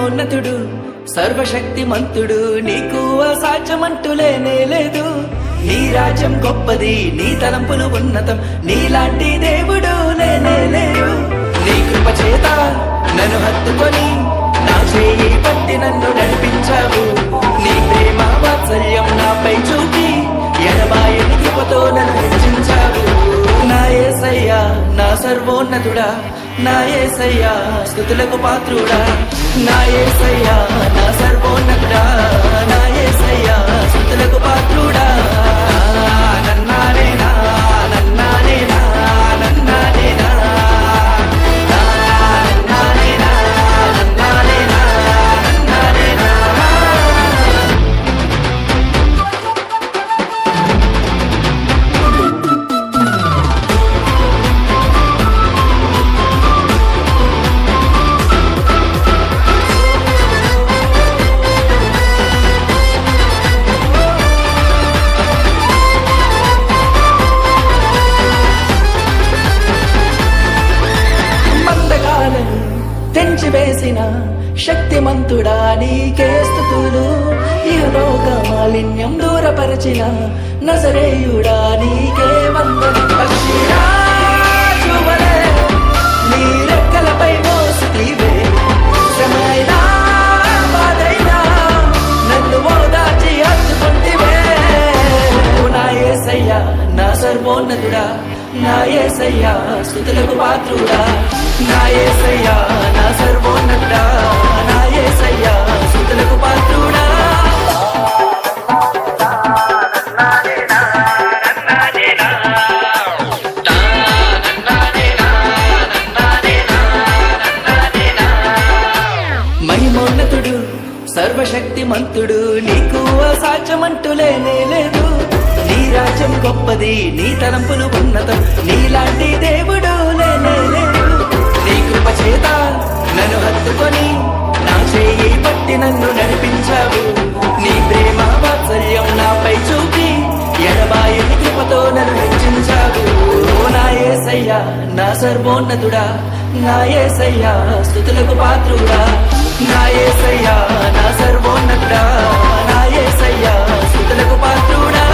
మహిమోన్నతుడు సర్వశక్తిమంతుడు, నీకు అసాధ్యమంటూ లేనే లేదు. నీ రాజ్యం గొప్పది, నీ తలంపులు ఉన్నతం, నీలాంటి దేవుడు లేనే లేడు. నీ కృప చేత నన్ను హత్తుకొని నా చేయి పట్టి నన్ను నడిపించావు. నీ ప్రేమ వాత్సల్యం నాపై చూపి ఎడబాయని కృపతో నన్ను హెచ్చించావు. నా యేసయ్యా నా సర్వోన్నతుడా, నా యేసయ్యా స్తుతులకు పాత్రుడా, నా యేసయ్యా నా సర్వోన్నతుడా, నా యేసయ్యా స్తుతులకు పాత్రుడా. నన్నానేనా నన్నానేనా నన్నానేనా నన్నానేనా నన్నానేనా నన్నానేనా. తెంచివేసిన శక్తిమంతుడా నీకే స్తుతులు. ఇహలోక మాలిన్యం దూరపరచిన నజరేయుడా నీకే వందనం. పక్షిరాజువలే నీ రెక్కలపై మోసితివే, శ్రమైనా బాధైనా నన్ను ఓదార్చి హత్తుకుంటివే. నా యేసయ్యా నా సర్వోన్నతుడా, నా యేసయ్యా స్తుతులకు పాత్రుడా, నా యేసయ్యా నా సర్వోన్నతుడా, నా యేసయ్యా స్తుతులకు పాత్రుడా. మహిమోన్నతుడు సర్వశక్తిమంతుడు, నీకు అసాధ్యమంటూ లేనే లేదు. నీ రాజ్యం గొప్పది, నీ తలంపులు ఉన్నతం, నీలాంటి దేవుడు లేనే లేదు. నీ కృప చేత నన్ను హత్తుకొని నా చేయి పట్టి నన్ను నడిపించావు. నీ ప్రేమ వాత్సల్యం నాపై చూపి ఎడబాయని కృపతో నన్ను హెచ్చించావు. నా యేసయ్యా నా సర్వోన్నతుడా, నా యేసయ్యా స్తుతులకు పాత్రుడా, నా యేసయ్యా నా సర్వోన్నతుడా, నా యేసయ్యా స్తుతులకు పాత్రుడా.